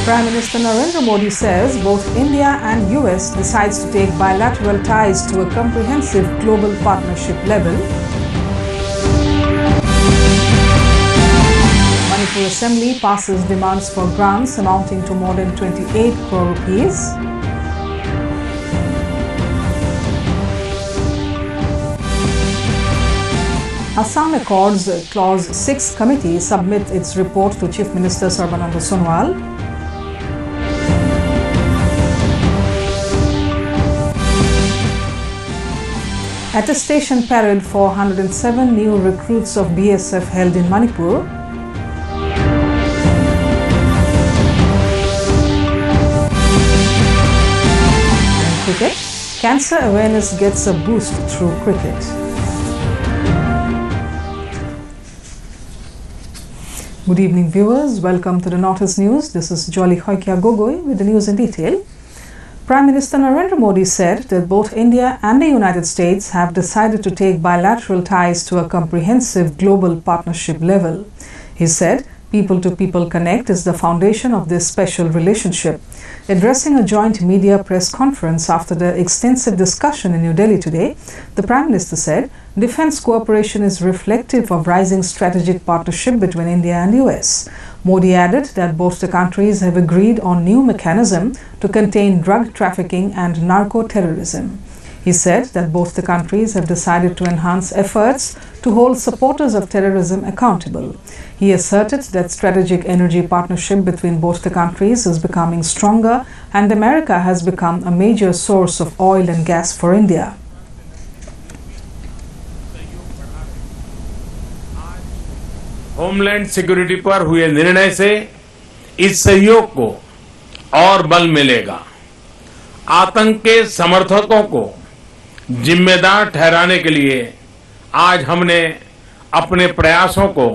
Prime Minister Narendra Modi says both India and US decides to take bilateral ties to a comprehensive global partnership level. Manipur Assembly passes demands for grants amounting to more than 28 crore rupees. Assam Accords Clause 6 Committee submits its report to Chief Minister Sarbananda Sonowal. Attestation parade for 107 new recruits of BSF held in Manipur. And cricket. Cancer awareness gets a boost through cricket. Good evening, viewers. Welcome to the Northeast News. This is Jolly Hoikia Gogoi with the news in detail. Prime Minister Narendra Modi said that both India and the United States have decided to take bilateral ties to a comprehensive global partnership level. He said, people-to-people connect is the foundation of this special relationship. Addressing a joint media press conference after the extensive discussion in New Delhi today, the Prime Minister said, defense cooperation is reflective of rising strategic partnership between India and US. Modi added that both the countries have agreed on new mechanism to contain drug trafficking and narco-terrorism. He said that both the countries have decided to enhance efforts to hold supporters of terrorism accountable. He asserted that strategic energy partnership between both the countries is becoming stronger and America has become a major source of oil and gas for India. Homeland security पर हुए निर्णय से इस सहयोग को और बल मिलेगा। आतंक के समर्थकों को जिम्मेदार ठहराने के लिए आज हमने अपने प्रयासों को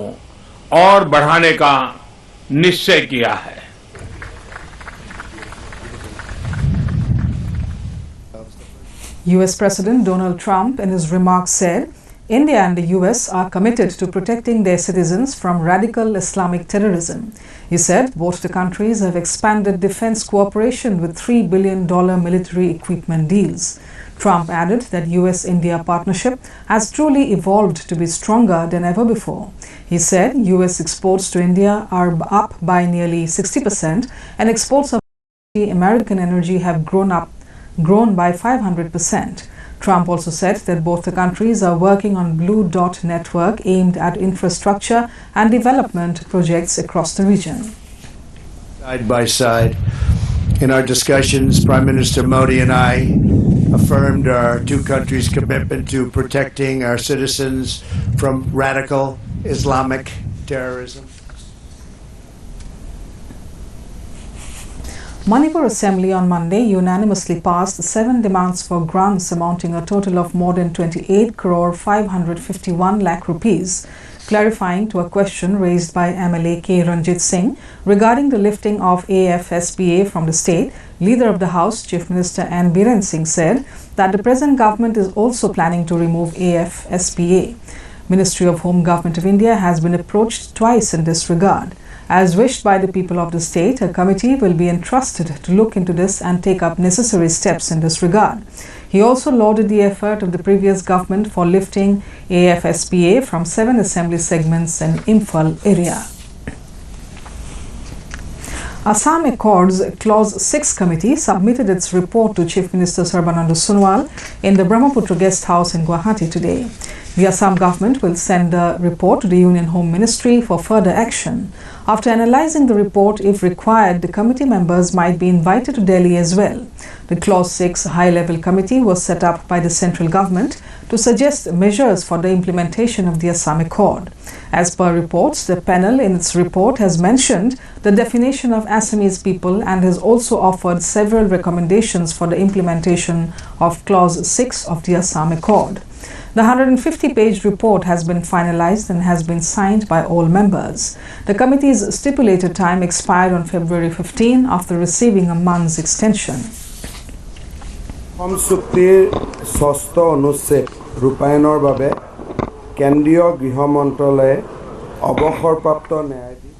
और बढ़ाने का निश्चय किया है। US President Donald Trump in his remarks said, India and the US are committed to protecting their citizens from radical Islamic terrorism. He said both the countries have expanded defense cooperation with $3 billion military equipment deals. Trump added that US-India partnership has truly evolved to be stronger than ever before. He said US exports to India are up by nearly 60% and exports of American energy have grown by 500%. Trump also said that both the countries are working on Blue Dot network aimed at infrastructure and development projects across the region. Side by side. In our discussions, Prime Minister Modi and I affirmed our two countries' commitment to protecting our citizens from radical Islamic terrorism. Manipur Assembly on Monday unanimously passed 7 demands for grants amounting a total of more than 28 crore 551 lakh rupees, clarifying to a question raised by MLA K. Ranjit Singh regarding the lifting of AFSPA from the state. Leader of the House, Chief Minister N. Biren Singh said that the present government is also planning to remove AFSPA. Ministry of Home Government of India has been approached twice in this regard. As wished by the people of the state, a committee will be entrusted to look into this and take up necessary steps in this regard. He also lauded the effort of the previous government for lifting AFSPA from 7 assembly segments in Imphal area. Assam Accords Clause 6 Committee submitted its report to Chief Minister Sarbananda Sonowal in the Brahmaputra Guest House in Guwahati today. The Assam government will send the report to the Union Home Ministry for further action. After analysing the report, if required, the committee members might be invited to Delhi as well. The Clause 6 high-level committee was set up by the central government to suggest measures for the implementation of the Assam Accord. As per reports, the panel in its report has mentioned the definition of Assamese people and has also offered several recommendations for the implementation of Clause 6 of the Assam Accord. The 150-page report has been finalized and has been signed by all members. The committee's stipulated time expired on February 15 after receiving a month's extension. ৰূপায়ণৰ বাবে কেন্দ্ৰীয় গৃহ মন্ত্ৰালয়ে অৱসৰপ্ৰাপ্ত ন্যায়াধীশ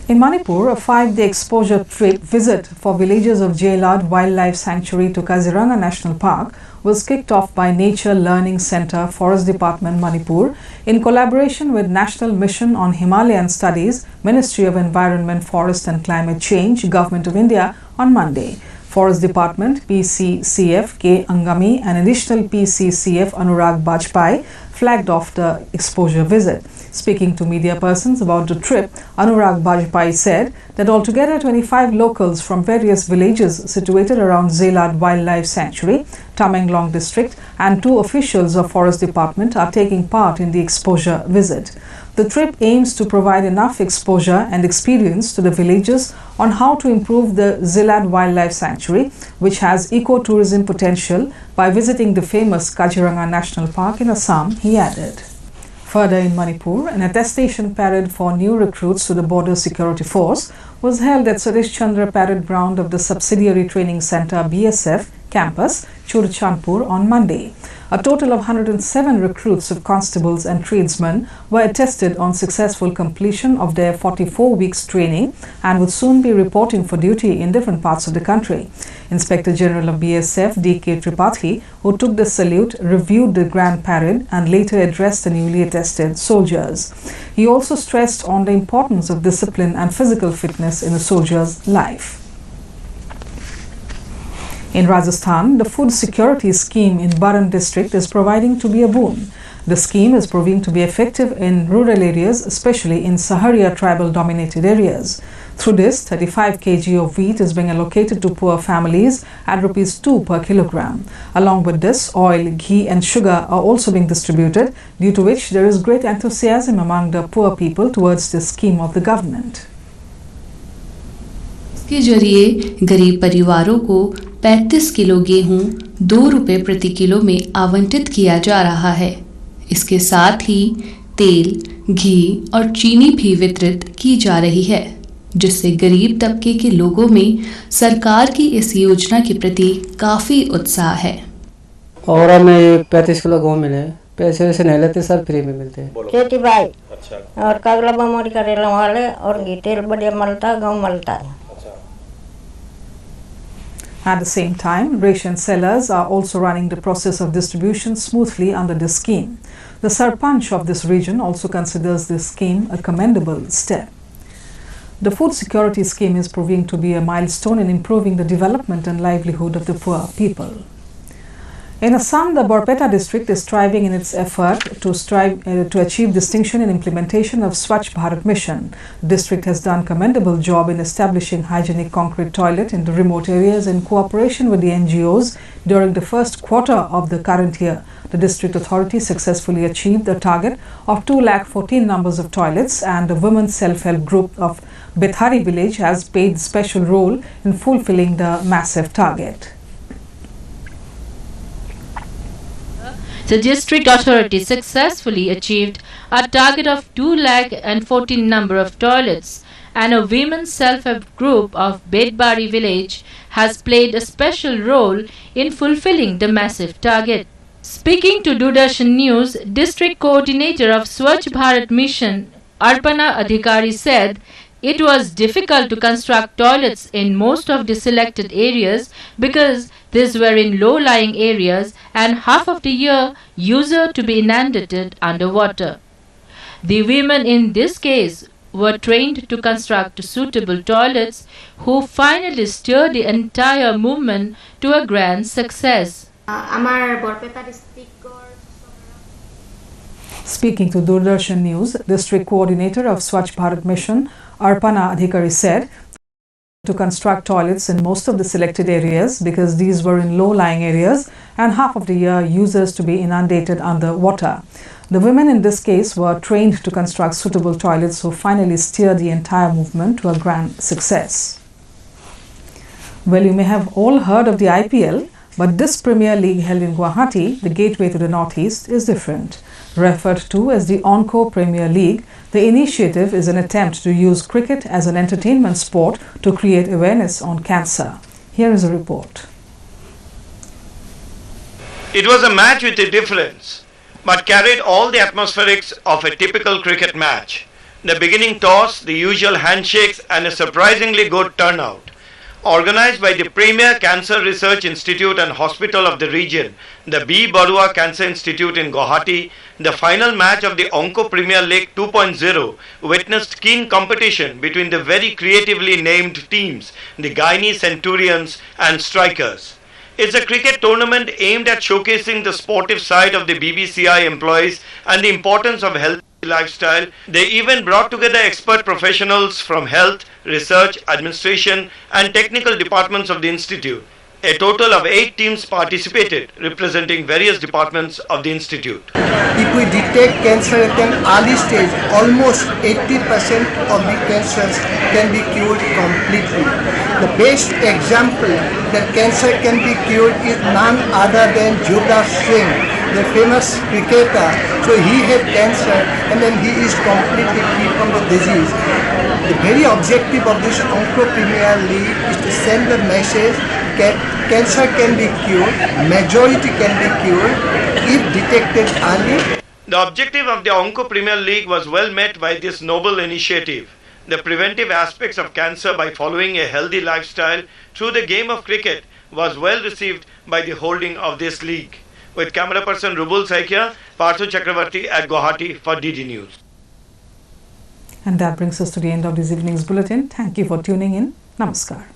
In Manipur, a 5-day exposure trip visit for villagers of Jailad Wildlife Sanctuary to Kaziranga National Park was kicked off by Nature Learning Center, Forest Department, Manipur, in collaboration with National Mission on Himalayan Studies, Ministry of Environment, Forest and Climate Change, Government of India on Monday. Forest Department, PCCF K. Angami and additional PCCF Anurag Bajpai flagged off the exposure visit. Speaking to media persons about the trip, Anurag Bajpai said that altogether 25 locals from various villages situated around Jailad Wildlife Sanctuary, Tamenglong district, and 2 officials of Forest Department are taking part in the exposure visit. The trip aims to provide enough exposure and experience to the villagers on how to improve the Jailad Wildlife Sanctuary, which has ecotourism potential, by visiting the famous Kaziranga National Park in Assam, he added. Further in Manipur, an attestation parade for new recruits to the Border Security Force was held at Satish Chandra Parade Ground of the Subsidiary Training Center BSF campus, Churchandpur, on Monday. A total of 107 recruits of constables and tradesmen were attested on successful completion of their 44 weeks training and would soon be reporting for duty in different parts of the country. Inspector General of BSF D.K. Tripathi, who took the salute, reviewed the grand parade and later addressed the newly attested soldiers. He also stressed on the importance of discipline and physical fitness in a soldier's life. In Rajasthan, the food security scheme in Baran district is proving to be a boon. The scheme is proving to be effective in rural areas, especially in Saharia tribal dominated areas. Through this, 35 kg of wheat is being allocated to poor families at ₹2 per kilogram. Along with this, oil, ghee and sugar are also being distributed, due to which there is great enthusiasm among the poor people towards this scheme of the government. इसके जरिए गरीब परिवारों को 35 kilo गेहूं 2 रुपए प्रति kilo में आवंटित किया जा रहा है। इसके साथ ही तेल, घी और चीनी भी वितरित की जा रही है, जिससे गरीब तबके के लोगों में सरकार की इस योजना के प्रति काफी उत्साह है। और हमें 35 किलो गेहूं मिले, पैसे वैसे नहीं लेते सर, फ्री में मिलते हैं। खेती भाई और कागला बमोरी करेला वाले और घी तेल बढ़िया मिलता है, गेहूं मिलता है। At the same time, ration sellers are also running the process of distribution smoothly under this scheme. The Sarpanch of this region also considers this scheme a commendable step. The food security scheme is proving to be a milestone in improving the development and livelihood of the poor people. In Assam, the Borpeta district is striving in its effort to achieve distinction in implementation of Swachh Bharat mission. The district has done a commendable job in establishing hygienic concrete toilet in the remote areas in cooperation with the NGOs during the first quarter of the current year. The district authority successfully achieved the target of 214,000 numbers of toilets, and the women's self-help group of Bethari village has played special role in fulfilling the massive target. The district authority successfully achieved a target of 214,000 number of toilets, and a women's self-help group of Bedbari village has played a special role in fulfilling the massive target. Speaking to Doordarshan News, District Coordinator of Swachh Bharat Mission, Arpana Adhikari said, it was difficult to construct toilets in most of the selected areas because these were in low-lying areas and half of the year user to be inundated underwater. The women in this case were trained to construct suitable toilets, who finally steered the entire movement to a grand success. Speaking to Doordarshan News, District Coordinator of Swachh Bharat Mission, Arpana Adhikari said, to construct toilets in most of the selected areas because these were in low-lying areas and half of the year users to be inundated underwater. The women in this case were trained to construct suitable toilets, who finally steered the entire movement to a grand success. Well, you may have all heard of the IPL, but this Premier League held in Guwahati, the gateway to the Northeast, is different. Referred to as the ONCO Premier League, the initiative is an attempt to use cricket as an entertainment sport to create awareness on cancer. Here is a report. It was a match with a difference, but carried all the atmospherics of a typical cricket match. The beginning toss, the usual handshakes, and a surprisingly good turnout. Organized by the premier Cancer Research Institute and Hospital of the region, the B. Barua Cancer Institute in Guwahati, the final match of the ONCO Premier League 2.0 witnessed keen competition between the very creatively named teams, the Guyanese Centurions and Strikers. It's a cricket tournament aimed at showcasing the sportive side of the BBCI employees and the importance of healthy lifestyle. They even brought together expert professionals from health, research, administration and technical departments of the institute. A total of 8 teams participated, representing various departments of the institute. If we detect cancer at an early stage, almost 80% of the cancers can be cured completely. The best example that cancer can be cured is none other than Yuvraj Singh, the famous cricketer. So he had cancer and then he is completely free from the disease. The very objective of this ONCO Premier League is to send the message that cancer can be cured, majority can be cured if detected early. The objective of the ONCO Premier League was well met by this noble initiative. The preventive aspects of cancer by following a healthy lifestyle through the game of cricket was well received by the holding of this league. With camera person Rubul Saikia, Parthu Chakravarti at Guwahati for DD News. And that brings us to the end of this evening's bulletin. Thank you for tuning in. Namaskar.